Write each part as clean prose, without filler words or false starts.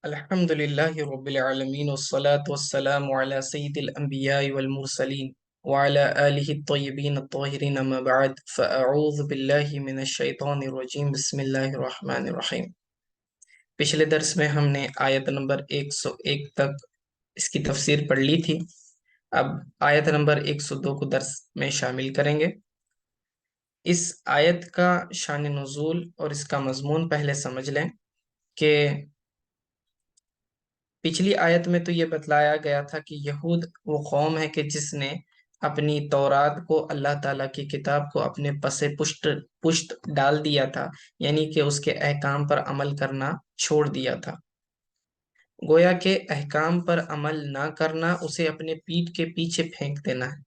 الحمد لله رب العالمين والصلاة والسلام على سيد الأنبياء والمرسلين وعلى آله الطيبين الطاهرين ما بعد فأعوذ بالله من الشيطان الرجيم بسم الله الرحمن الرحيم۔ پچھلے درس میں ہم نے آیت نمبر 101 تک اس کی تفسیر پڑھ لی تھی۔ اب آیت نمبر 102 کو درس میں شامل کریں گے۔ اس آیت کا شان نزول اور اس کا مضمون پہلے سمجھ لیں کہ پچھلی آیت میں تو یہ بتلایا گیا تھا کہ یہود وہ قوم ہے کہ جس نے اپنی تورات کو، اللہ تعالیٰ کی کتاب کو اپنے پس پشت ڈال دیا تھا، یعنی کہ اس کے احکام پر عمل کرنا چھوڑ دیا تھا۔ گویا کہ احکام پر عمل نہ کرنا اسے اپنے پیٹھ کے پیچھے پھینک دینا ہے۔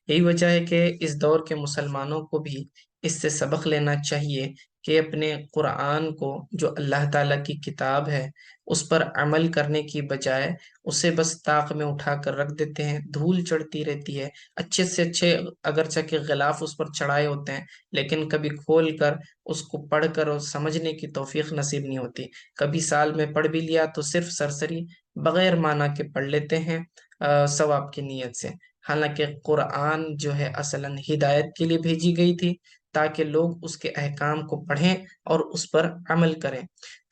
یہی وجہ ہے کہ اس دور کے مسلمانوں کو بھی اس سے سبق لینا چاہیے کہ اپنے قرآن کو، جو اللہ تعالیٰ کی کتاب ہے، اس پر عمل کرنے کی بجائے اسے بس طاق میں اٹھا کر رکھ دیتے ہیں، دھول چڑھتی رہتی ہے، اچھے سے اچھے اگرچہ کہ غلاف اس پر چڑھائے ہوتے ہیں، لیکن کبھی کھول کر اس کو پڑھ کر اور سمجھنے کی توفیق نصیب نہیں ہوتی۔ کبھی سال میں پڑھ بھی لیا تو صرف سرسری بغیر معنی کے پڑھ لیتے ہیں ثواب کی نیت سے، حالانکہ قرآن جو ہے اصلاً ہدایت کے لیے بھیجی گئی تھی تاکہ لوگ اس کے احکام کو پڑھیں اور اس پر عمل کریں۔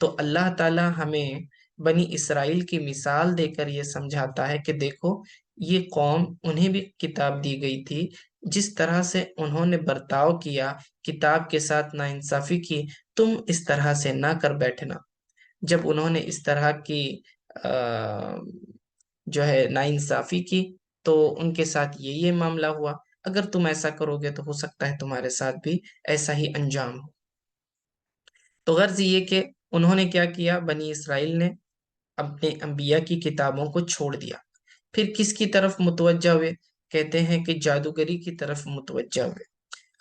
تو اللہ تعالی ہمیں بنی اسرائیل کی مثال دے کر یہ سمجھاتا ہے کہ دیکھو، یہ قوم، انہیں بھی کتاب دی گئی تھی، جس طرح سے انہوں نے برتاؤ کیا، کتاب کے ساتھ ناانصافی کی، تم اس طرح سے نہ کر بیٹھنا۔ جب انہوں نے اس طرح کی جو ہے ناانصافی کی تو ان کے ساتھ یہ معاملہ ہوا۔ اگر تم ایسا کرو گے تو ہو سکتا ہے تمہارے ساتھ بھی ایسا ہی انجام ہو۔ تو غرض یہ کہ انہوں نے کیا کیا، بنی اسرائیل نے اپنے انبیاء کی کتابوں کو چھوڑ دیا۔ پھر کس کی طرف متوجہ ہوئے؟ کہتے ہیں کہ جادوگری کی طرف متوجہ ہوئے۔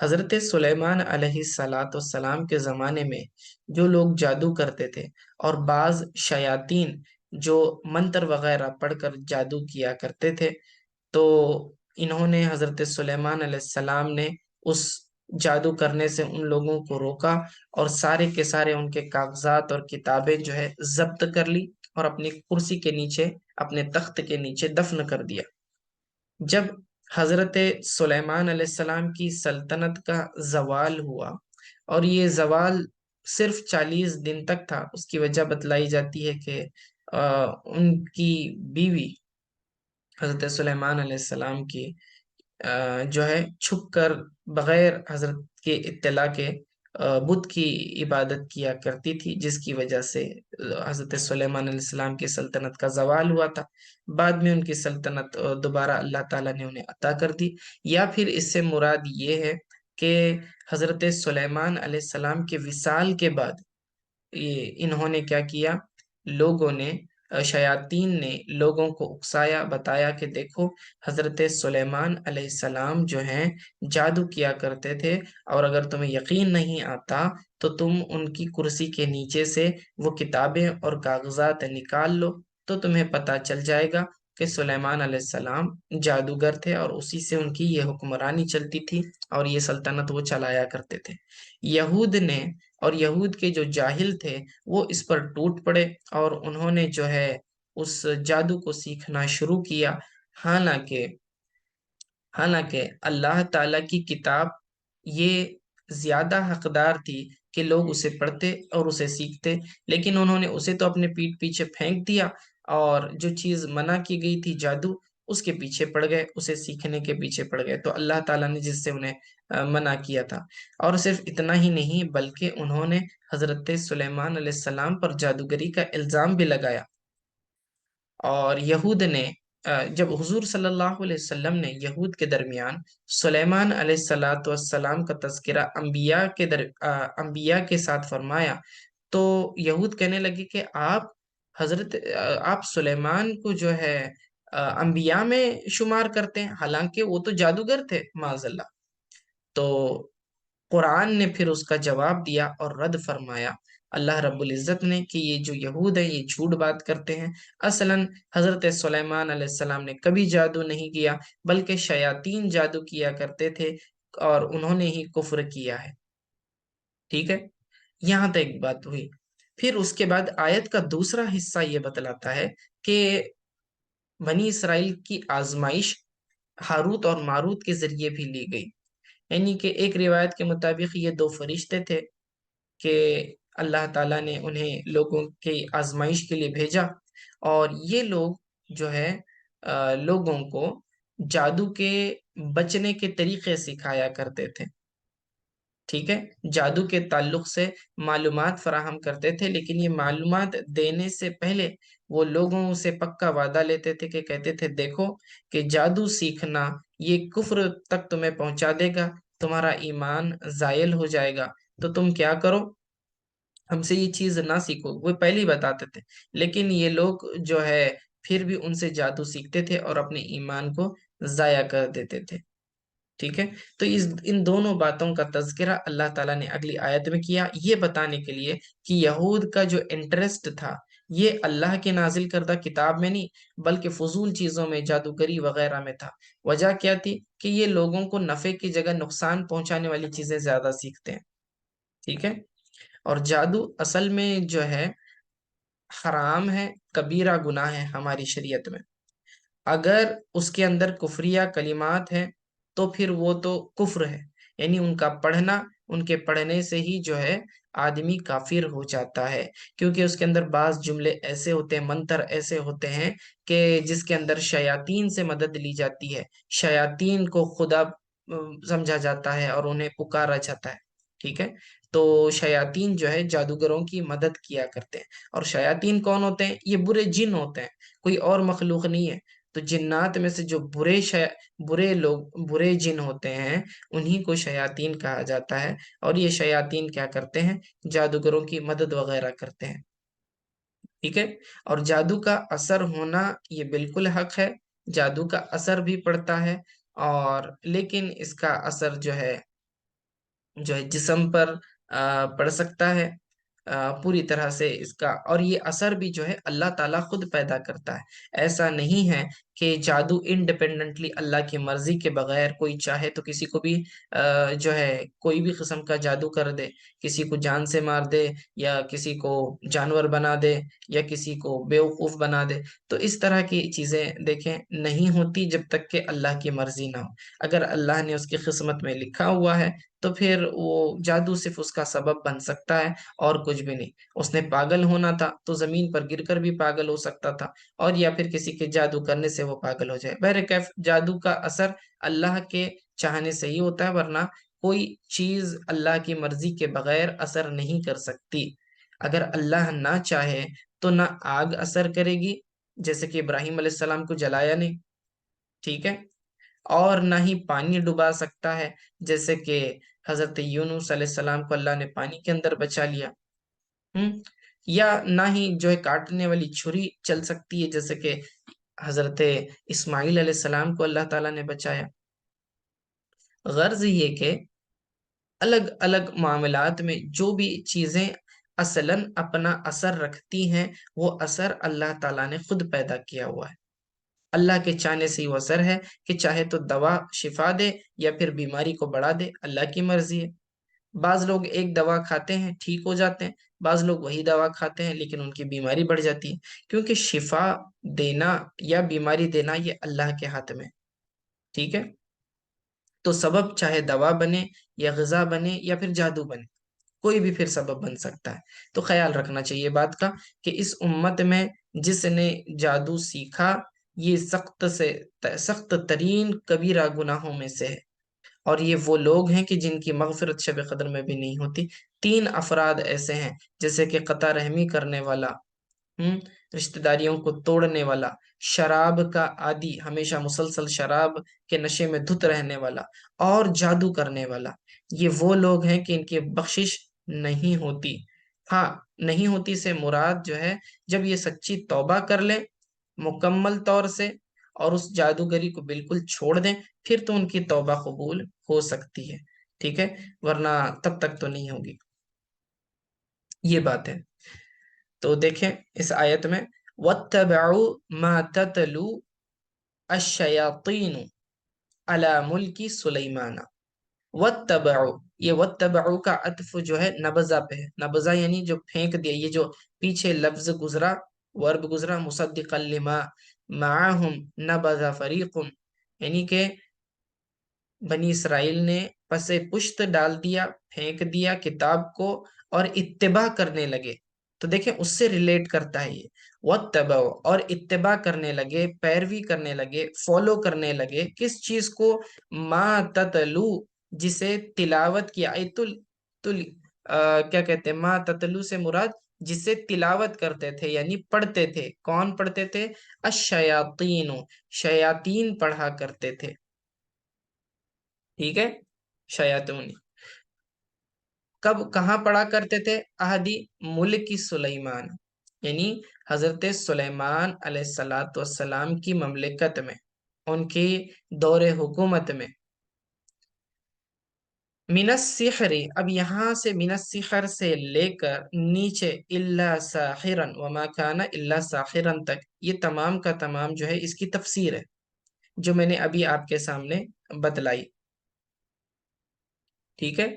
حضرت سلیمان علیہ السلام کے زمانے میں جو لوگ جادو کرتے تھے، اور بعض شیاطین جو منتر وغیرہ پڑھ کر جادو کیا کرتے تھے، تو انہوں نے، حضرت سلیمان علیہ السلام نے اس جادو کرنے سے ان لوگوں کو روکا اور سارے کے سارے ان کے کاغذات اور کتابیں جو ہے ضبط کر لی اور اپنی کرسی کے نیچے، اپنے تخت کے نیچے دفن کر دیا۔ جب حضرت سلیمان علیہ السلام کی سلطنت کا زوال ہوا، اور یہ زوال صرف 40 دن تک تھا، اس کی وجہ بتلائی جاتی ہے کہ ان کی بیوی حضرت سلیمان علیہ السلام کی جو ہے چھپ کر بغیر حضرت کے اطلاع کے بت کی عبادت کیا کرتی تھی، جس کی وجہ سے حضرت سلیمان علیہ السلام کی سلطنت کا زوال ہوا تھا۔ بعد میں ان کی سلطنت دوبارہ اللہ تعالیٰ نے انہیں عطا کر دی۔ یا پھر اس سے مراد یہ ہے کہ حضرت سلیمان علیہ السلام کے وصال کے بعد انہوں نے کیا کیا، لوگوں نے، شیاطین نے لوگوں کو اکسایا، بتایا کہ دیکھو، حضرت سلیمان علیہ السلام جو ہیں جادو کیا کرتے تھے، اور اگر تمہیں یقین نہیں آتا تو تم ان کی کرسی کے نیچے سے وہ کتابیں اور کاغذات نکال لو، تو تمہیں پتہ چل جائے گا کہ سلیمان علیہ السلام جادوگر تھے، اور اسی سے ان کی یہ حکمرانی چلتی تھی اور یہ سلطنت وہ چلایا کرتے تھے۔ یہود نے، اور یہود کے جو جاہل تھے، وہ اس پر ٹوٹ پڑے اور انہوں نے جو ہے اس جادو کو سیکھنا شروع کیا، حالانکہ اللہ تعالیٰ کی کتاب یہ زیادہ حقدار تھی کہ لوگ اسے پڑھتے اور اسے سیکھتے، لیکن انہوں نے اسے تو اپنے پیٹھ پیچھے پھینک دیا، اور جو چیز منع کی گئی تھی، جادو، اس کے پیچھے پڑ گئے، اسے سیکھنے کے پیچھے پڑ گئے۔ تو اللہ تعالیٰ نے جس سے انہیں منع کیا تھا، اور صرف اتنا ہی نہیں بلکہ انہوں نے حضرت سلیمان علیہ السلام پر جادوگری کا الزام بھی لگایا۔ اور یہود نے، جب حضور صلی اللہ علیہ وسلم نے یہود کے درمیان سلیمان علیہ السلام کا تذکرہ انبیاء کے ساتھ فرمایا، تو یہود کہنے لگے کہ آپ سلیمان کو جو ہے انبیاء میں شمار کرتے ہیں، حالانکہ وہ تو جادوگر تھے، معاذ اللہ۔ تو قرآن نے پھر اس کا جواب دیا اور رد فرمایا اللہ رب العزت نے کہ یہ جو یہود ہیں یہ جھوٹ بات کرتے ہیں۔ اصلاً حضرت سلیمان علیہ السلام نے کبھی جادو نہیں کیا، بلکہ شیاطین جادو کیا کرتے تھے، اور انہوں نے ہی کفر کیا ہے۔ ٹھیک ہے، یہاں تک ایک بات ہوئی۔ پھر اس کے بعد آیت کا دوسرا حصہ یہ بتلاتا ہے کہ بنی اسرائیل کی آزمائش ہاروت اور ماروت کے ذریعے بھی لی گئی. یعنی کہ ایک روایت کے مطابق یہ دو فرشتے تھے کہ اللہ تعالیٰ نے انہیں لوگوں کی آزمائش کے لیے بھیجا، اور یہ لوگ جو ہے لوگوں کو جادو کے بچنے کے طریقے سکھایا کرتے تھے. ٹھیک ہے، جادو کے تعلق سے معلومات فراہم کرتے تھے، لیکن یہ معلومات دینے سے پہلے وہ لوگوں سے پکا وعدہ لیتے تھے کہ کہتے تھے دیکھو کہ جادو سیکھنا یہ کفر تک تمہیں پہنچا دے گا، تمہارا ایمان زائل ہو جائے گا، تو تم کیا کرو، ہم سے یہ چیز نہ سیکھو. وہ پہلے ہی بتاتے تھے، لیکن یہ لوگ جو ہے پھر بھی ان سے جادو سیکھتے تھے اور اپنے ایمان کو ضائع کر دیتے تھے. ٹھیک ہے، تو ان دونوں باتوں کا تذکرہ اللہ تعالیٰ نے اگلی آیت میں کیا، یہ بتانے کے لیے کہ یہود کا جو انٹرسٹ تھا یہ اللہ کے نازل کردہ کتاب میں نہیں بلکہ فضول چیزوں میں، جادوگری وغیرہ میں تھا. وجہ کیا تھی کہ یہ لوگوں کو نفع کی جگہ نقصان پہنچانے والی چیزیں زیادہ سیکھتے ہیں. ٹھیک ہے، اور جادو اصل میں جو ہے حرام ہے، کبیرہ گناہ ہے ہماری شریعت میں. اگر اس کے اندر کفریہ کلمات ہیں تو پھر وہ تو کفر ہے، یعنی ان کا پڑھنا، ان کے پڑھنے سے ہی جو ہے آدمی کافر ہو جاتا ہے، کیونکہ اس کے اندر بعض جملے ایسے ہوتے ہیں، منتر ایسے ہوتے ہیں کہ جس کے اندر شیاطین سے مدد لی جاتی ہے، شیاطین کو خدا سمجھا جاتا ہے اور انہیں پکارا جاتا ہے. ٹھیک ہے، تو شیاطین جو ہے جادوگروں کی مدد کیا کرتے ہیں. اور شیاطین کون ہوتے ہیں؟ یہ برے جن ہوتے ہیں، کوئی اور مخلوق نہیں ہے. تو جنات میں سے جو برے لوگ، برے جن ہوتے ہیں، انہی کو شیاطین کہا جاتا ہے. اور یہ شیاطین کیا کرتے ہیں؟ جادوگروں کی مدد وغیرہ کرتے ہیں. ٹھیک ہے، اور جادو کا اثر ہونا یہ بالکل حق ہے، جادو کا اثر بھی پڑتا ہے، اور لیکن اس کا اثر جو ہے جسم پر پڑ سکتا ہے پوری طرح سے اس کا. اور یہ اثر بھی جو ہے اللہ تعالیٰ خود پیدا کرتا ہے. ایسا نہیں ہے کہ جادو انڈیپینڈنٹلی اللہ کی مرضی کے بغیر کوئی چاہے تو کسی کو بھی جو ہے کوئی بھی قسم کا جادو کر دے، کسی کو جان سے مار دے، یا کسی کو جانور بنا دے، یا کسی کو بیوقوف بنا دے. تو اس طرح کی چیزیں دیکھیں نہیں ہوتی جب تک کہ اللہ کی مرضی نہ ہو. اگر اللہ نے اس کی قسمت میں لکھا ہوا ہے تو پھر وہ جادو صرف اس کا سبب بن سکتا ہے اور کچھ بھی نہیں. اس نے پاگل ہونا تھا تو زمین پر گر کر بھی پاگل ہو سکتا تھا، اور یا پھر کسی کے جادو کرنے سے وہ پاگل ہو جائے. بہرکیف جادو کا اثر اللہ کے چاہنے سے ہی ہوتا ہے، ورنہ کوئی چیز اللہ کی مرضی کے بغیر اثر نہیں کر سکتی. اگر اللہ نہ چاہے تو نہ آگ اثر کرے گی، جیسے کہ ابراہیم علیہ السلام کو جلایا نہیں. ٹھیک ہے، اور نہ ہی پانی ڈبا سکتا ہے، جیسے کہ حضرت یونس علیہ السلام کو اللہ نے پانی کے اندر بچا لیا. ہم یا نہ ہی جو ہے کاٹنے والی چھری چل سکتی ہے، جیسے کہ حضرت اسماعیل علیہ السلام کو اللہ تعالیٰ نے بچایا. غرض یہ کہ الگ الگ معاملات میں جو بھی چیزیں اصلاً اپنا اثر رکھتی ہیں، وہ اثر اللہ تعالیٰ نے خود پیدا کیا ہوا ہے. اللہ کے چاہنے سے ہی وہ اثر ہے کہ چاہے تو دوا شفا دے یا پھر بیماری کو بڑھا دے، اللہ کی مرضی ہے. بعض لوگ ایک دوا کھاتے ہیں ٹھیک ہو جاتے ہیں، بعض لوگ وہی دوا کھاتے ہیں لیکن ان کی بیماری بڑھ جاتی ہے، کیونکہ شفا دینا یا بیماری دینا یہ اللہ کے ہاتھ میں. ٹھیک ہے، تو سبب چاہے دوا بنے یا غذا بنے یا پھر جادو بنے، کوئی بھی پھر سبب بن سکتا ہے. تو خیال رکھنا چاہیے بات کا کہ اس امت میں جس نے جادو سیکھا یہ سخت ترین کبیرہ گناہوں میں سے ہے. اور یہ وہ لوگ ہیں کہ جن کی مغفرت شب قدر میں بھی نہیں ہوتی. 3 افراد ایسے ہیں، جیسے کہ قطع رحمی کرنے والا، رشتہ داریوں کو توڑنے والا، شراب کا عادی، ہمیشہ مسلسل شراب کے نشے میں دھت رہنے والا، اور جادو کرنے والا. یہ وہ لوگ ہیں کہ ان کی بخشش نہیں ہوتی. ہاں، نہیں ہوتی سے مراد جو ہے جب یہ سچی توبہ کر لیں مکمل طور سے اور اس جادوگری کو بالکل چھوڑ دیں، پھر تو ان کی توبہ قبول ہو سکتی ہے. ٹھیک ہے، ورنہ تب تک تو نہیں ہوگی. یہ بات ہے. تو دیکھیں اس آیت میں وَاتَّبَعُوا مَا تَتْلُو الشَّيَاطِينُ عَلَى مُلْكِ سُلَيْمَانَ. وَاتَّبَعُوا یہ وَاتَّبَعُوا کا عطف جو ہے نبذہ پہ ہے، نبذہ یعنی جو پھینک دیا، یہ جو پیچھے لفظ گزرا، ورب گزرا مصدقا لما معاہم نبذ فریق، یعنی کہ بنی اسرائیل نے پس پشت ڈال دیا، پھینک دیا کتاب کو اور اتباع کرنے لگے. تو دیکھیں اس سے ریلیٹ کرتا ہے یہ وَاتَّبَعُوا، اور اتباع کرنے لگے، پیروی کرنے لگے، فالو کرنے لگے کس چیز کو؟ ما تتلو، جسے تلاوت کیا، کیا کہتے ہیں، ما تتلو سے مراد جسے تلاوت کرتے تھے یعنی پڑھتے تھے. کون پڑھتے تھے؟ الشیاطین، شیاطین پڑھا کرتے تھے. ٹھیک ہے، شیاطین کب کہاں پڑھا کرتے تھے؟ عہدی ملک سلیمان، یعنی حضرت سلیمان علیہ الصلات والسلام کی مملکت میں، ان کی دور حکومت میں. من السحر، اب یہاں سے من السحر سے لے کر نیچے الا ساحرا وما کان الا ساحرا تک، یہ تمام کا تمام جو ہے اس کی تفسیر ہے جو میں نے ابھی آپ کے سامنے بتلائی. ٹھیک ہے،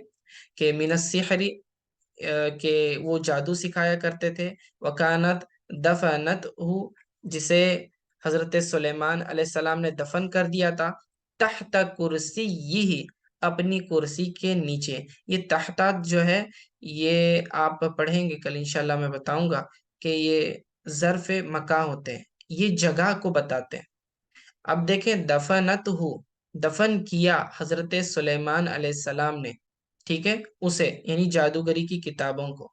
کہ من السحر کہ وہ جادو سکھایا کرتے تھے. وکانت دفنت ہو، جسے حضرت سلیمان علیہ السلام نے دفن کر دیا تھا. تحت کرسی، یہ اپنی کرسی کے نیچے. یہ تحت جو ہے یہ آپ پڑھیں گے کل انشاءاللہ، میں بتاؤں گا کہ یہ ظرف مکان ہوتے ہیں، یہ جگہ کو بتاتے ہیں. اب دیکھیں دفنت ہو، دفن کیا حضرت سلیمان علیہ السلام نے، ٹھیک ہے، اسے یعنی جادوگری کی کتابوں کو.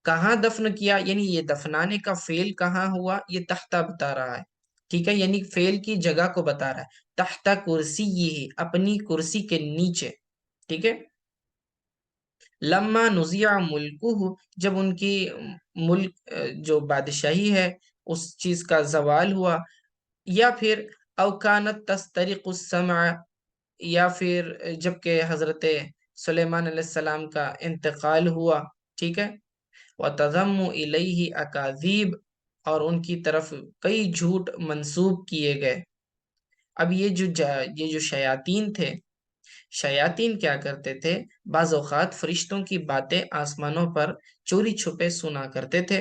کہاں دفن کیا، یعنی یہ دفنانے کا فعل کہاں ہوا، یہ تحتا بتا رہا ہے. ٹھیک ہے، یعنی فعل کی جگہ کو بتا رہا ہے. تحت کرسی، یہ اپنی کرسی کے نیچے. ٹھیک ہے، لما نزیع ملکہ، جب ان کی ملک جو بادشاہی ہے اس چیز کا زوال ہوا. یا پھر اوکانت تسترق السمع، یا پھر جبکہ حضرت سلیمان علیہ السلام کا انتقال ہوا. ٹھیک ہے، وَتَذَمُّ إِلَيْهِ أَكَاذِيبَ، اور ان کی طرف کئی جھوٹ منسوب کیے گئے. اب یہ جو شیاطین تھے، شیاطین کیا کرتے تھے؟ بعض اوقات فرشتوں کی باتیں آسمانوں پر چوری چھپے سنا کرتے تھے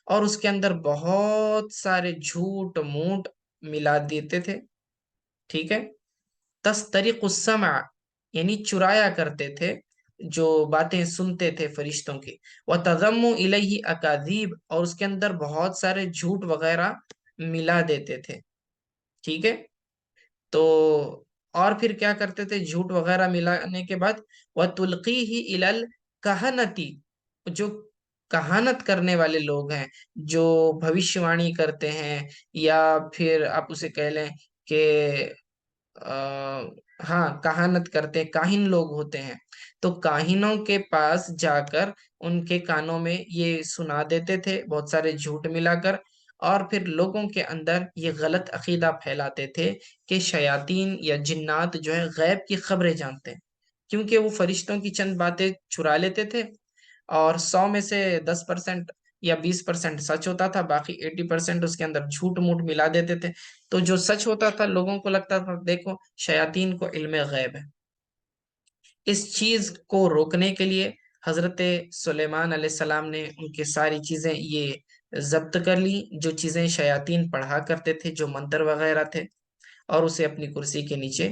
اور اس کے اندر بہت سارے جھوٹ موٹ ملا دیتے تھے. ٹھیک ہے، تسترق السمع یعنی چرایا کرتے تھے جو باتیں سنتے تھے فرشتوں کی. وَتَضَمُّ إِلَيْهِ أَكَاذِيبَ، اور اس کے اندر بہت سارے جھوٹ وغیرہ ملا دیتے تھے. ٹھیک ہے، تو اور پھر کیا کرتے تھے جھوٹ وغیرہ ملانے کے بعد؟ وَتُلْقِيهِ إِلَى الْكَهَنَةِ، جو کہانت کرنے والے لوگ ہیں، جو بھوشیوانی کرتے ہیں، یا پھر آپ اسے کہہ لیں کہ ہاں کہانت کرتے، کاہن لوگ ہوتے ہیں، تو کاہنوں کے پاس جا کر ان کے کانوں میں یہ سنا دیتے تھے بہت سارے جھوٹ ملا کر. اور پھر لوگوں کے اندر یہ غلط عقیدہ پھیلاتے تھے کہ شیاطین یا جنات جو ہے غیب کی خبریں جانتے ہیں، کیونکہ وہ فرشتوں کی چند باتیں چرا لیتے تھے اور 100 میں سے 10% یا 20% سچ ہوتا تھا، باقی 80% اس کے اندر جھوٹ موٹ ملا دیتے تھے. تو جو سچ ہوتا تھا لوگوں کو لگتا تھا دیکھو شیاطین کو علم غیب ہے. اس چیز کو روکنے کے لیے حضرت سلیمان علیہ السلام نے ان کی ساری چیزیں یہ ضبط کر لی، جو چیزیں شیاطین پڑھا کرتے تھے، جو منتر وغیرہ تھے، اور اسے اپنی کرسی کے نیچے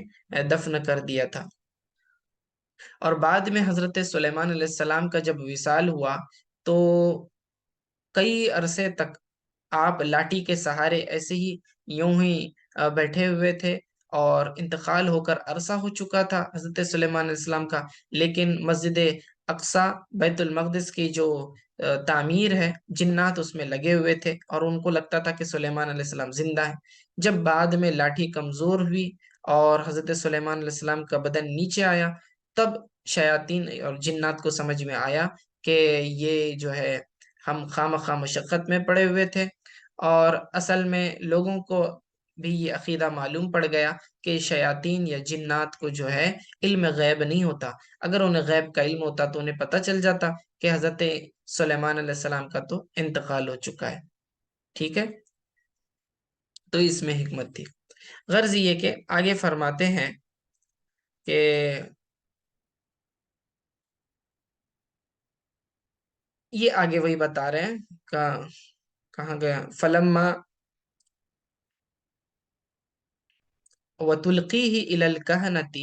دفن کر دیا تھا. اور بعد میں حضرت سلیمان علیہ السلام کا جب وصال ہوا تو کئی عرصے تک آپ لاٹھی کے سہارے ایسے ہی یوں ہی بیٹھے ہوئے تھے، اور انتقال ہو کر عرصہ ہو چکا تھا حضرت سلیمان علیہ السلام کا. لیکن مسجد اقصی بیت المقدس کی جو تعمیر ہے، جنات اس میں لگے ہوئے تھے اور ان کو لگتا تھا کہ سلیمان علیہ السلام زندہ ہے. جب بعد میں لاٹھی کمزور ہوئی اور حضرت سلیمان علیہ السلام کا بدن نیچے آیا، تب شیاطین اور جنات کو سمجھ میں آیا کہ یہ جو ہے ہم خواہ مشقت میں پڑے ہوئے تھے. اور اصل میں لوگوں کو بھی یہ عقیدہ معلوم پڑ گیا کہ شیاطین یا جنات کو جو ہے علم غیب نہیں ہوتا. اگر انہیں غیب کا علم ہوتا تو انہیں پتہ چل جاتا کہ حضرت سلیمان علیہ السلام کا تو انتقال ہو چکا ہے. ٹھیک ہے، تو اس میں حکمت تھی. غرض یہ کہ آگے فرماتے ہیں کہ یہ آگے وہی بتا رہے ہیں، کہاں گیا، فلما وَتُلْقِيهِ إِلَى الْكَهْنَةِ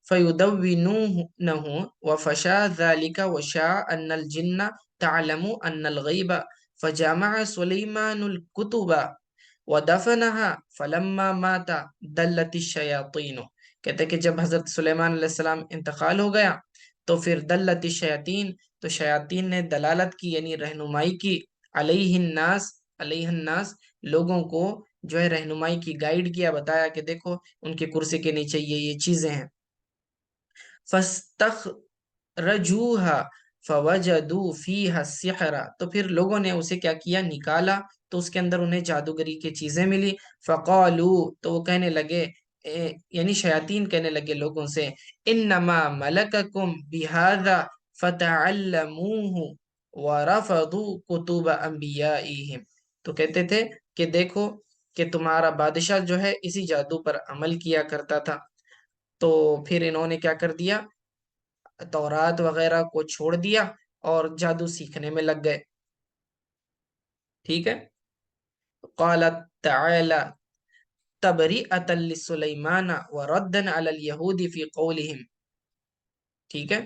فَيُدَوِّنُونَهُ وَفَشَا ذَلِكَ وَشَاءَ أَنَّ الْجِنَّ تَعْلَمُ أَنَّ الْغَيْبَ فَجَمَعَ سُلَيْمَانُ الْكُتُبَ وَدَفَنَهَا فَلَمَّا مَاتَ دَلَّتِ الشَّيَاطِينُ۔ کہتے ہیں کہ جب حضرت سلیمان علیہ السلام انتقال ہو گیا تو پھر دلت الشیاطین، تو شیاطین نے دلالت کی یعنی رہنمائی کی، علیہ الناس لوگوں کو جو ہے رہنمائی کی، گائیڈ کیا، بتایا کہ دیکھو ان کے کرسی کے نیچے یہ چیزیں ہیں۔ فَاسْتَخْرَجُوهَا فَوَجَدُوا فِيهَا السِّحْرَ، تو پھر لوگوں نے اسے کیا کیا، نکالا، تو اس کے اندر انہیں جادوگری کی چیزیں ملی۔ فَقَالُوا، تو وہ کہنے لگے، یعنی شیاطین کہنے لگے لوگوں سے، اِنَّمَا مَلَكَكُمْ بِهَذَا فَتَعَلَّمُوهُ وَرَفَضُوا كُتُبَ أَنْبِيَائِهِمْ، تو کہتے تھے کہ دیکھو کہ تمہارا بادشاہ جو ہے اسی جادو پر عمل کیا کرتا تھا، تو پھر انہوں نے کیا کر دیا، تورات وغیرہ کو چھوڑ دیا اور جادو سیکھنے میں لگ گئے۔ ٹھیک ہے، قالت تعالی تبرئۃ لسلیمان وردا علی الیہود فی قولہم۔ ٹھیک ہے،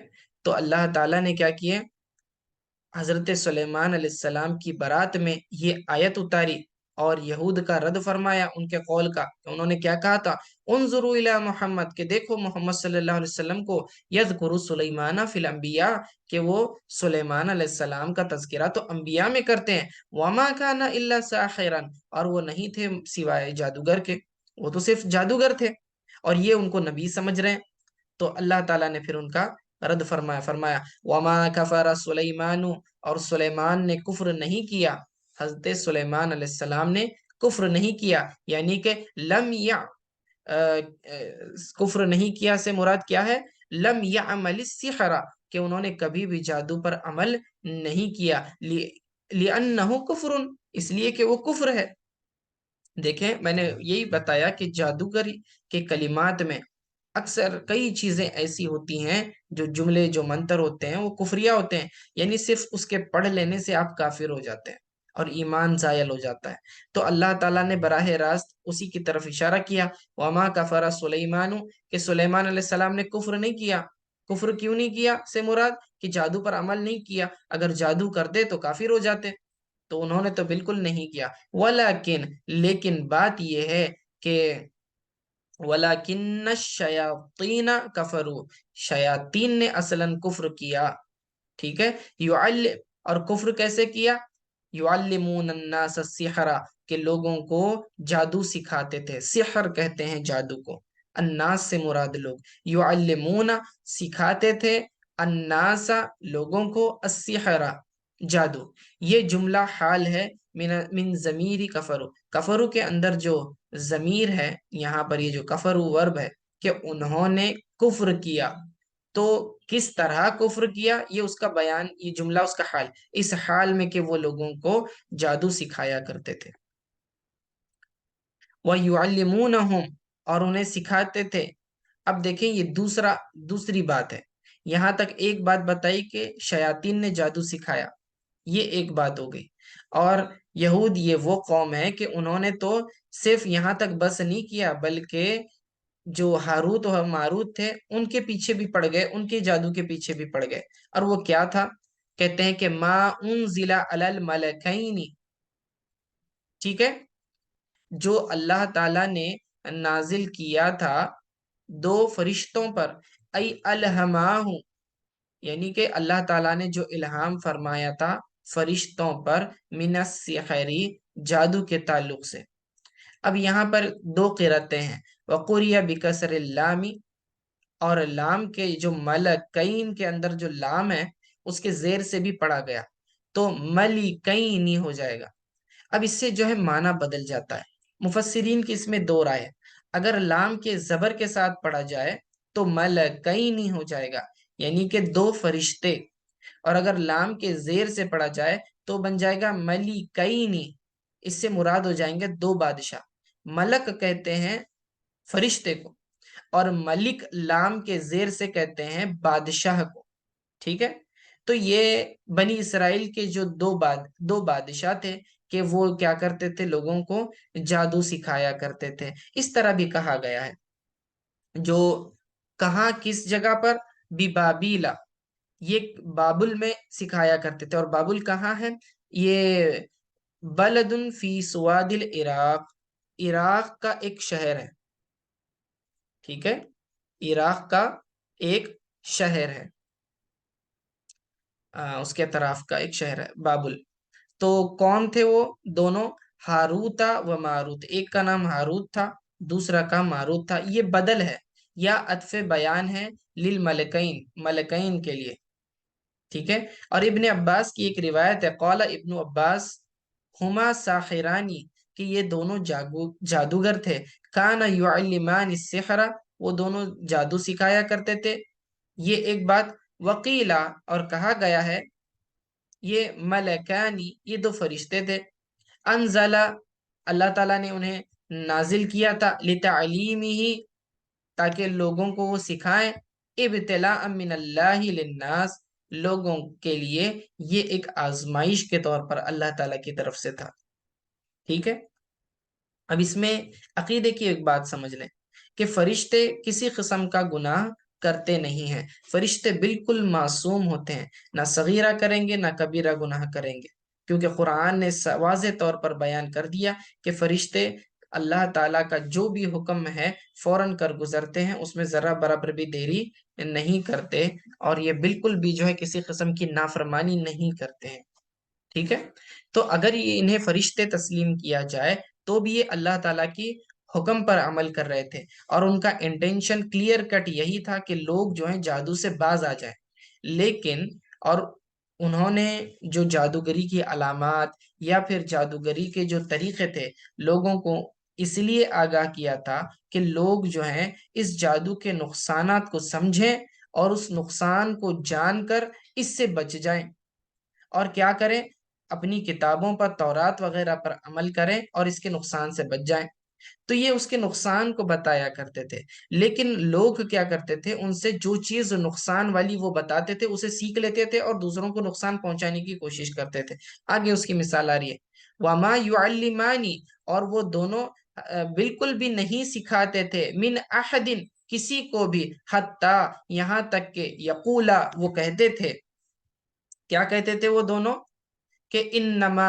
تو اللہ تعالیٰ نے کیا کیے، حضرت سلیمان علیہ السلام کی برات میں یہ آیت اتاری اور یہود کا رد فرمایا ان کے قول کا۔ انہوں نے کیا کہا تھا، انظروا الی محمد، کہ دیکھو محمد صلی اللہ علیہ وسلم کو، یذکر سلیمان فی الانبیاء، کہ وہ سلیمان علیہ السلام کا تذکرہ تو انبیاء میں کرتے ہیں، وما کان الا ساحرا، اور وہ نہیں تھے سوائے جادوگر کے، وہ تو صرف جادوگر تھے، اور یہ ان کو نبی سمجھ رہے ہیں۔ تو اللہ تعالیٰ نے پھر ان کا رد فرمایا وما کفر سلیمان، اور سلیمان نے کفر نہیں کیا، حضرت سلیمان علیہ السلام نے کفر نہیں کیا، یعنی کہ کفر نہیں کیا سے مراد کیا ہے، لم یعمل السحر، کہ انہوں نے کبھی بھی جادو پر عمل نہیں کیا، لأنہ کفر، اس لیے کہ وہ کفر ہے۔ دیکھیں میں نے یہی بتایا کہ جادوگری کے کلمات میں اکثر کئی چیزیں ایسی ہوتی ہیں، جو جملے، جو منتر ہوتے ہیں وہ کفریہ ہوتے ہیں، یعنی صرف اس کے پڑھ لینے سے آپ کافر ہو جاتے ہیں اور ایمان زائل ہو جاتا ہے۔ تو اللہ تعالیٰ نے براہ راست اسی کی طرف اشارہ کیا، وما کفر سلیمان، کہ سلیمان علیہ السلام نے کفر نہیں کیا۔ کفر کیوں نہیں کیا سے مراد کہ جادو پر عمل نہیں کیا، اگر جادو کرتے تو کافر ہو جاتے، تو انہوں نے تو بالکل نہیں کیا۔ ولیکن، لیکن بات یہ ہے کہ وَلَكِنَّ الشَّيَاطِينَ كَفَرُوا، شیاطین نے اصلاً کفر کیا۔ ٹھیک ہے، اور کفر کیسے کیا، يُعَلِّمُونَ النَّاسَ السِّحْرَ، کہ لوگوں کو جادو سکھاتے تھے، سحر کہتے ہیں جادو کو، الناس سے مراد لوگ، يُعَلِّمُونَ سکھاتے تھے، الناس لوگوں کو، السحر جادو۔ یہ جملہ حال ہے من ضمیر کفرو، کفرو کے اندر جو ضمیر ہے، یہاں پر یہ جو کفرو ورب ہے کہ انہوں نے کفر کیا، تو کس طرح کفر کیا یہ اس کا بیان، یہ جملہ اس کا حال، اس حال میں کہ وہ لوگوں کو جادو سکھایا کرتے تھے۔ وَيُعَلِّمُونَهُمْ، اور انہیں سکھاتے تھے۔ اب دیکھیں یہ دوسری بات ہے، یہاں تک ایک بات بتائی کہ شیاطین نے جادو سکھایا، یہ ایک بات ہو گئی، اور یہود یہ وہ قوم ہے کہ انہوں نے تو صرف یہاں تک بس نہیں کیا، بلکہ جو ہاروت اور ماروت تھے ان کے پیچھے بھی پڑ گئے، ان کے جادو کے پیچھے بھی پڑ گئے، اور وہ کیا تھا، کہتے ہیں کہ ما انزل علی الملکین، ٹھیک ہے، جو اللہ تعالیٰ نے نازل کیا تھا دو فرشتوں پر، ای الہماہ، یعنی کہ اللہ تعالیٰ نے جو الہام فرمایا تھا فرشتوں پر، من السحر، جادو کے تعلق سے۔ اب یہاں پر دو قرأتیں ہیں، وقریہ بکسر اللام، اور لام کے جو ملکین کے اندر جو لام ہے اس کے زیر سے بھی پڑھا گیا، تو ملکین ہو جائے گا۔ اب اس سے جو ہے معنی بدل جاتا ہے، مفسرین کی اس میں دو رائے ہے، اگر لام کے زبر کے ساتھ پڑھا جائے تو ملکین ہو جائے گا، یعنی کہ دو فرشتے، اور اگر لام کے زیر سے پڑھا جائے تو بن جائے گا ملکین، اس سے مراد ہو جائیں گے دو بادشاہ، ملک کہتے ہیں فرشتے کو، اور ملک لام کے زیر سے کہتے ہیں بادشاہ کو، ٹھیک ہے۔ تو یہ بنی اسرائیل کے جو دو بادشاہ تھے کہ وہ کیا کرتے تھے، لوگوں کو جادو سکھایا کرتے تھے۔ اس طرح بھی کہا گیا ہے، جو کہاں کس جگہ پر، بابیلا، یہ بابل میں سکھایا کرتے تھے۔ اور بابل کہاں ہے؟ یہ بلد فی سواد العراق، عراق کا ایک شہر ہے، ٹھیک ہے، عراق کا ایک شہر ہے، اس کے اطراف کا ایک شہر ہے بابل۔ تو کون تھے وہ دونوں؟ ہاروتا و ماروت، ایک کا نام ہاروت تھا، دوسرا کا ماروت تھا۔ یہ بدل ہے یا عطف بیان ہے للملکین، ملکین کے لیے، ٹھیک ہے۔ اور ابن عباس کی ایک روایت ہے، قال ابن عباس ہما ساحرانی، کہ یہ دونوں جادوگر تھے، کان یعلمان السحر، وہ دونوں جادو سکھایا کرتے تھے۔ یہ ایک بات، وقیلا، اور کہا گیا ہے یہ ملکانی، یہ دو فرشتے تھے، انزلہ، اللہ تعالیٰ نے انہیں نازل کیا تھا، لتعلیمہ، تاکہ لوگوں کو وہ سکھائیں، ابتلاء من اللہ للناس، لوگوں کے لیے یہ ایک آزمائش کے طور پر اللہ تعالیٰ کی طرف سے تھا، ٹھیک ہے۔ اب اس میں عقیدے کی ایک بات سمجھ لیں کہ فرشتے کسی قسم کا گناہ کرتے نہیں ہیں، فرشتے بالکل معصوم ہوتے ہیں، نہ صغیرہ کریں گے نہ کبیرہ گناہ کریں گے، کیونکہ قرآن نے واضح طور پر بیان کر دیا کہ فرشتے اللہ تعالیٰ کا جو بھی حکم ہے فوراً کر گزرتے ہیں، اس میں ذرا برابر بھی دیری نہیں کرتے، اور یہ بالکل بھی جو ہے کسی قسم کی نافرمانی نہیں کرتے ہیں، ٹھیک ہے۔ تو اگر یہ انہیں فرشتے تسلیم کیا جائے تو بھی یہ اللہ تعالیٰ کی حکم پر عمل کر رہے تھے، اور ان کا انٹینشن کلیئر کٹ یہی تھا کہ لوگ جو ہیں جادو سے باز آ جائیں۔ لیکن اور انہوں نے جو جادوگری کی علامات یا پھر جادوگری کے جو طریقے تھے، لوگوں کو اس لیے آگاہ کیا تھا کہ لوگ جو ہیں اس جادو کے نقصانات کو سمجھیں اور اس نقصان کو جان کر اس سے بچ جائیں، اور کیا کریں، اپنی کتابوں پر، تورات وغیرہ پر عمل کریں اور اس کے نقصان سے بچ جائیں۔ تو یہ اس کے نقصان کو بتایا کرتے تھے، لیکن لوگ کیا کرتے تھے، ان سے جو چیز نقصان والی وہ بتاتے تھے اسے سیکھ لیتے تھے اور دوسروں کو نقصان پہنچانے کی کوشش کرتے تھے۔ آگے اس کی مثال آ رہی ہے، وَمَا يُعَلِّمَانِ، اور وہ دونوں بالکل بھی نہیں سکھاتے تھے، من احد، کسی کو بھی، حتیٰ، یہاں تک کہ، یقولا، وہ کہتے تھے، کیا کہتے تھے وہ دونوں، کہ انما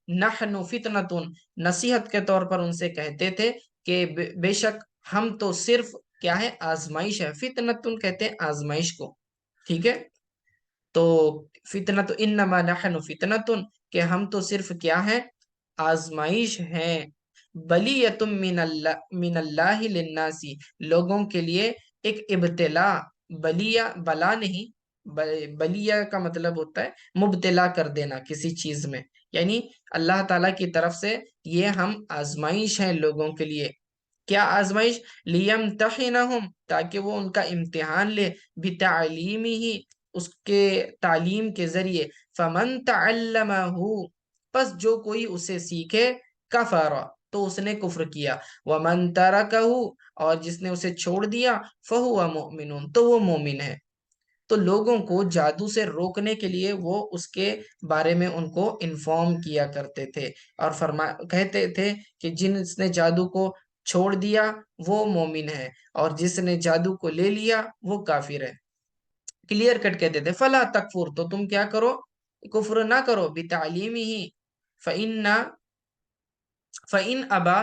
نحن فتنتن، نصیحت کے طور پر ان سے کہتے تھے کہ بے شک ہم تو صرف کیا ہے، آزمائش ہے، فتنتن کہتے ہیں آزمائش کو، ٹھیک ہے۔ تو فتنت، انما نحن فتنتن، کہ ہم تو صرف کیا ہے، آزمائش ہیں، بلیۃ من اللہ للناسی، لوگوں کے لیے ایک ابتلا، بلیہ بلا نہیں، بلیہ کا مطلب ہوتا ہے مبتلا کر دینا کسی چیز میں، یعنی اللہ تعالیٰ کی طرف سے یہ ہم آزمائش ہیں لوگوں کے لیے۔ کیا آزمائش؟ لیمتحنہم، تاکہ وہ ان کا امتحان لے، بتعلیمہ، اس کے تعلیم کے ذریعے، فمن تعلمہ، پس جو کوئی اسے سیکھے، کفر، تو اس نے کفر کیا، ومن ترکہ، اور جس نے اسے چھوڑ دیا، فہو مؤمن، تو وہ مومن ہے۔ تو لوگوں کو جادو سے روکنے کے لیے وہ اس کے بارے میں ان کو انفارم کیا کرتے تھے، اور کہتے تھے کہ جس نے جادو کو چھوڑ دیا وہ مومن ہے، اور جس نے جادو کو لے لیا وہ کافر ہے، کلیئر کٹ کہتے تھے۔ فلا تکفر، تو تم کیا کرو، کفر نہ کرو، بتعلیم ہی، فَإِنْ أَبَى،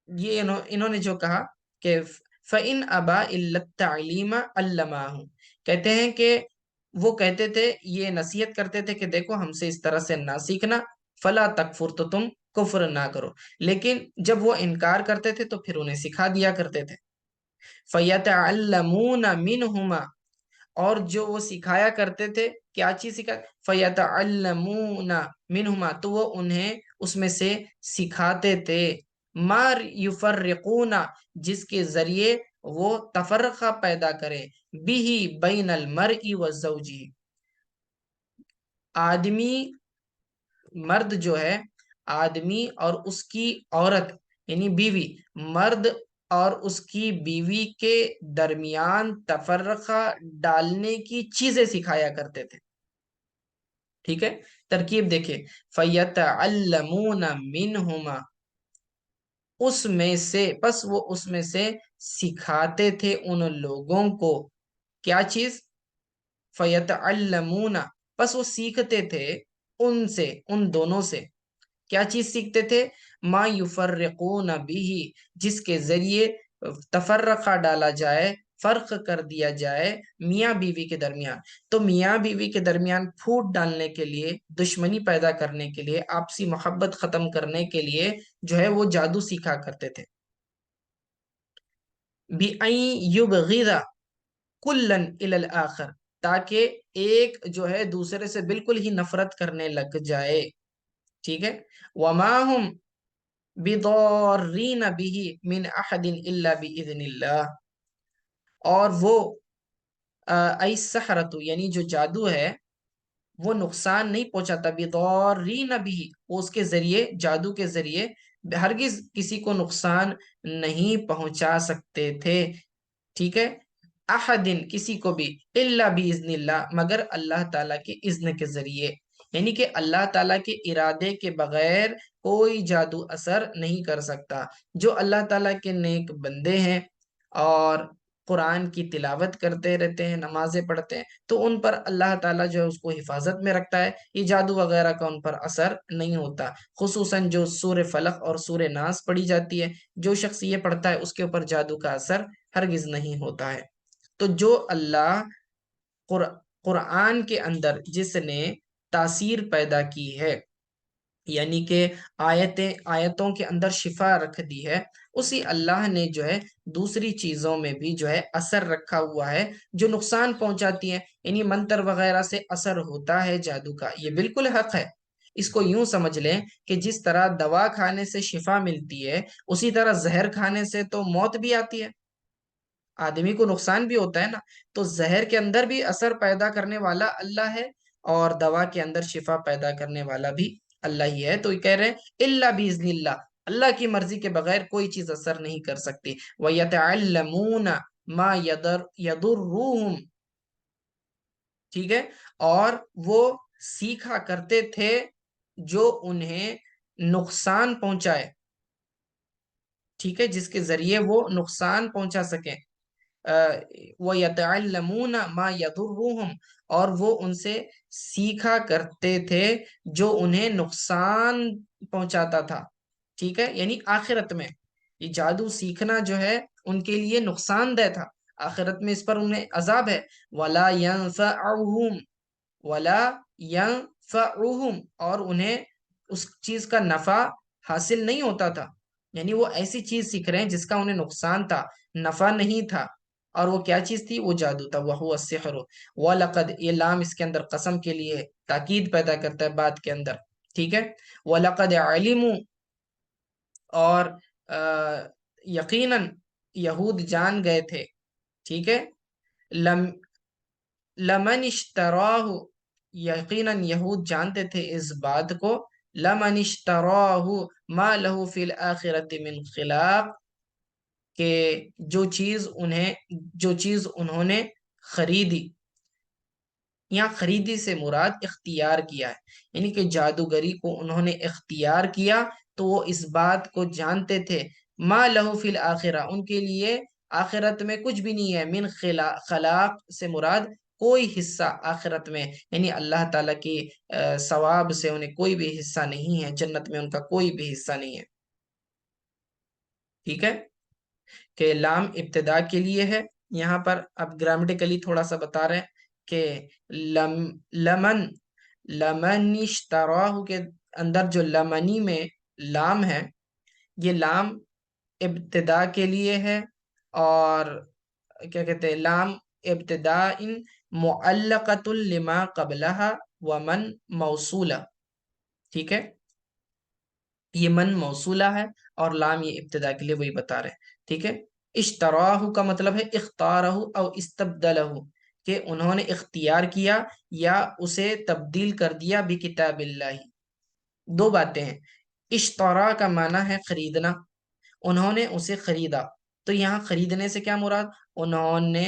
یہ انہوں نے جو کہا کہ فَإِنْ أَبَى إِلَّا التَّعْلِيمَ عَلَّمَاهُ، کہتے ہیں کہ وہ کہتے تھے، یہ نصیحت کرتے تھے کہ دیکھو ہم سے اس طرح سے نہ سیکھنا، فلا تکفر، تو تم کفر نہ کرو، لیکن جب وہ انکار کرتے تھے تو پھر انہیں سکھا دیا کرتے تھے۔ فَيَتَعَلَّمُونَ مِنْهُمَا، اور جو وہ سکھایا کرتے تھے، کیا چیز سکھا، فَيَتَعَلَّمُونَ مِنْهُمَا، تو وہ انہیں اس میں سے سکھاتے تھے، مَا يُفَرِّقُونَ، جس کے ذریعے وہ تفرقہ پیدا کرے، بِهِ بَيْنَ الْمَرْءِ وَزَوْجِهِ، آدمی، مرد جو ہے، آدمی اور اس کی عورت یعنی بیوی، مرد اور اس کی بیوی کے درمیان تفرقہ ڈالنے کی چیزیں سکھایا کرتے تھے. ٹھیک ہے، ترکیب دیکھیں. فَيَتَعَلَّمُونَ مِنْهُمَا، اس میں سے، پس وہ اس میں سے سکھاتے تھے ان لوگوں کو. کیا چیز؟ فَيَتَعَلَّمُونَ، پس وہ سیکھتے تھے ان سے، ان دونوں سے. کیا چیز سیکھتے تھے؟ ما یفرقون به، جس کے ذریعے تفرقہ ڈالا جائے، فرق کر دیا جائے میاں بیوی کے درمیان. تو میاں بیوی کے درمیان پھوٹ ڈالنے کے لیے، دشمنی پیدا کرنے کے لیے، آپسی محبت ختم کرنے کے لیے جو ہے وہ جادو سیکھا کرتے تھے. بِأَن یُبْغِضَ کُلًّا إِلَى الْآخَرِ، تاکہ ایک جو ہے دوسرے سے بالکل ہی نفرت کرنے لگ جائے. ٹھیک ہے. وَمَا هُمْ بِضَارِّينَ بِهِ مِنْ أَحَدٍ إِلَّا بِإِذْنِ اللَّهِ، اور وہ السحرۃ یعنی جو جادو ہے وہ نقصان نہیں پہنچاتا. بِضَارِّينَ بِهِ، وہ اس کے ذریعے، جادو کے ذریعے ہرگز کسی کو نقصان نہیں پہنچا سکتے تھے. ٹھیک ہے. احدن، کسی کو بھی، الا باذن اللہ، مگر اللہ تعالیٰ کے اذن کے ذریعے. یعنی کہ اللہ تعالیٰ کے ارادے کے بغیر کوئی جادو اثر نہیں کر سکتا. جو اللہ تعالیٰ کے نیک بندے ہیں اور قرآن کی تلاوت کرتے رہتے ہیں، نمازیں پڑھتے ہیں، تو ان پر اللہ تعالیٰ جو ہے اس کو حفاظت میں رکھتا ہے. یہ جادو وغیرہ کا ان پر اثر نہیں ہوتا. خصوصاً جو سورہ فلق اور سورہ ناس پڑھی جاتی ہے، جو شخص یہ پڑھتا ہے اس کے اوپر جادو کا اثر ہرگز نہیں ہوتا ہے. تو جو اللہ قرآن کے اندر جس نے تاثیر پیدا کی ہے، یعنی کہ آیتوں کے اندر شفا رکھ دی ہے، اسی اللہ نے جو ہے دوسری چیزوں میں بھی جو ہے اثر رکھا ہوا ہے جو نقصان پہنچاتی ہیں. یعنی منتر وغیرہ سے اثر ہوتا ہے جادو کا، یہ بالکل حق ہے. اس کو یوں سمجھ لیں کہ جس طرح دوا کھانے سے شفا ملتی ہے، اسی طرح زہر کھانے سے تو موت بھی آتی ہے، آدمی کو نقصان بھی ہوتا ہے نا. تو زہر کے اندر بھی اثر پیدا کرنے والا اللہ ہے، اور دوا کے اندر شفا پیدا کرنے والا بھی اللہ ہی ہے. تو یہ کہہ رہے ہیں الا باذن اللہ، اللہ کی مرضی کے بغیر کوئی چیز اثر نہیں کر سکتی. وَيَتَعَلَّمُونَ مَا يَضُرُّهُمْ، ٹھیک ہے، اور وہ سیکھا کرتے تھے جو انہیں نقصان پہنچائے. ٹھیک ہے، جس کے ذریعے وہ نقصان پہنچا سکیں. وَيَتَعَلَّمُونَ مَا يَضُرُّهُمْ، اور وہ ان سے سیکھا کرتے تھے جو انہیں نقصان پہنچاتا تھا. ٹھیک ہے، یعنی آخرت میں یہ جادو سیکھنا جو ہے ان کے لیے نقصان دہ تھا، آخرت میں اس پر انہیں عذاب ہے. وَلَا يَنفَعُهُمْ، وَلَا يَنفَعُهُمْ، اور انہیں اس چیز کا نفع حاصل نہیں ہوتا تھا. یعنی وہ ایسی چیز سیکھ رہے ہیں جس کا انہیں نقصان تھا، نفع نہیں تھا. اور وہ کیا چیز تھی؟ وہ جادو تھا. وَهُوَ السِّحْرُ وَلَقَدْ، یہ لام اس کے اندر قسم کے لیے تاکید پیدا کرتا ہے بات کے اندر. ٹھیک ہے. وَلَقَدْ عَلِمُوا، اور یقیناً یہود جان گئے تھے. ٹھیک ہے. لمن اشتراہ، یقیناً یہود جانتے تھے اس بات کو، لمن اشتراہ ما لہ فی الآخرۃ من خلاق، کہ جو چیز انہوں نے خریدی، یہاں خریدی سے مراد اختیار کیا ہے، یعنی کہ جادوگری کو انہوں نے اختیار کیا، تو وہ اس بات کو جانتے تھے. ما لہ فی الآخرہ، ان کے لیے آخرت میں کچھ بھی نہیں ہے. من خلاق سے مراد کوئی حصہ آخرت میں، یعنی اللہ تعالیٰ کی ثواب سے انہیں کوئی بھی حصہ نہیں ہے، جنت میں ان کا کوئی بھی حصہ نہیں ہے. ٹھیک ہے، کہ لام ابتدا کے لیے ہے. یہاں پر اب گرامیٹیکلی تھوڑا سا بتا رہے ہیں کہ لمن اشتراہ کے اندر جو لمنی میں لام ہے، یہ لام ابتدا کے لیے ہے، اور کیا کہتے ہیں، لام ابتدا معلقۃ لما قبلہا ومن موصولہ. ٹھیک ہے، یہ من موصولہ ہے اور لام یہ ابتدا کے لیے، وہی بتا رہے ہیں. ٹھیک ہے. اشتراہ کا مطلب ہے اختارہ او استبدلہ، کہ انہوں نے اختیار کیا یا اسے تبدیل کر دیا بکتاب اللہ. دو باتیں ہیں. اشترا کا معنی ہے خریدنا، انہوں نے اسے خریدا. تو یہاں خریدنے سے کیا مراد؟ انہوں نے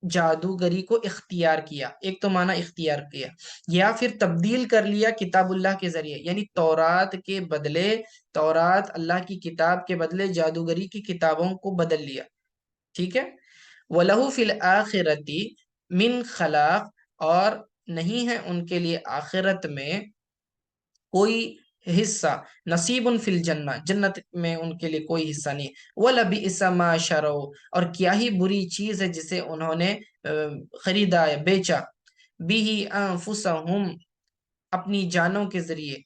جادوگری کو اختیار کیا، ایک تو معنی اختیار کیا، یا پھر تبدیل کر لیا کتاب اللہ کے ذریعے، یعنی تورات کے بدلے، تورات اللہ کی کتاب کے بدلے جادوگری کی کتابوں کو بدل لیا، ٹھیک ہے۔ وَلَهُ فِي الْآخِرَةِ مِنْ خَلَاقٍ، اور نہیں ہے ان کے لیے آخرت میں کوئی حصہ، نصیب فی الجنہ، جنت میں ان کے لیے کوئی حصہ نہیں۔ وَلَبِئْسَ مَا شَرَوْا، اور کیا ہی بری چیز ہے جسے انہوں نے خریدا ہے، بیچا، بِهِ أَنفُسَهُمْ، اپنی جانوں کے ذریعے،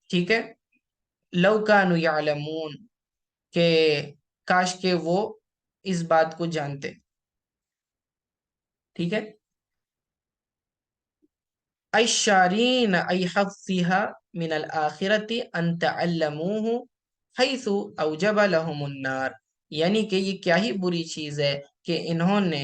ٹھیک ہے۔ لَوْ كَانُوا يَعْلَمُونَ، کہ کاش کہ وہ اس بات کو جانتے، ٹھیک ہے۔ الشارین ای حظها من الآخرة ان تعلموه حیث اوجب لهم النار، یعنی کہ یہ کیا ہی بری چیز ہے کہ انہوں نے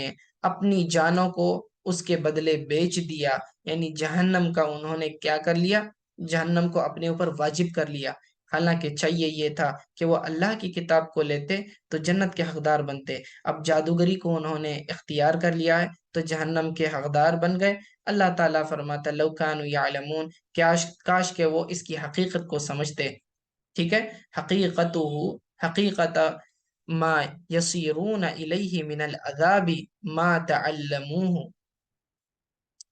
اپنی جانوں کو اس کے بدلے بیچ دیا، یعنی جہنم کا انہوں نے کیا کر لیا، جہنم کو اپنے اوپر واجب کر لیا، حالانکہ چاہیے یہ تھا کہ وہ اللہ کی کتاب کو لیتے تو جنت کے حقدار بنتے۔ اب جادوگری کو انہوں نے اختیار کر لیا ہے تو جہنم کے حقدار بن گئے۔ اللہ تعالیٰ فرماتا لو کانوا یعلمون، کاش کہ وہ اس کی حقیقت کو سمجھتے، ٹھیک ہے۔ حقیقتہ، حقیقت ما یصیرون الیہ من العذاب ما تعلموہ،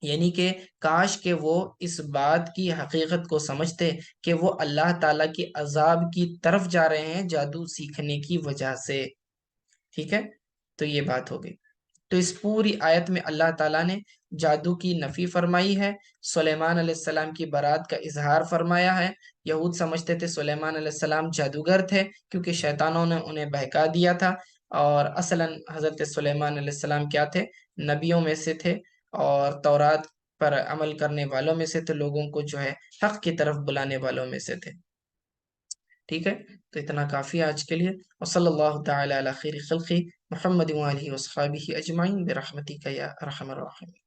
یعنی کہ کاش کہ وہ اس بات کی حقیقت کو سمجھتے کہ وہ اللہ تعالیٰ کی عذاب کی طرف جا رہے ہیں جادو سیکھنے کی وجہ سے، ٹھیک ہے۔ تو یہ بات ہو گئی۔ تو اس پوری آیت میں اللہ تعالیٰ نے جادو کی نفی فرمائی ہے، سلیمان علیہ السلام کی برات کا اظہار فرمایا ہے۔ یہود سمجھتے تھے سلیمان علیہ السلام جادوگر تھے کیونکہ شیطانوں نے انہیں بہکا دیا تھا، اور اصلاً حضرت سلیمان علیہ السلام کیا تھے؟ نبیوں میں سے تھے، اور تورات پر عمل کرنے والوں میں سے تھے، لوگوں کو جو ہے حق کی طرف بلانے والوں میں سے تھے، ٹھیک ہے۔ تو اتنا کافی ہے آج کے لیے، وصلی اللہ تعالی علی خیر خلقی محمد وآلہ وصحبہ اجمعین برحمتک یا ارحم الراحمین۔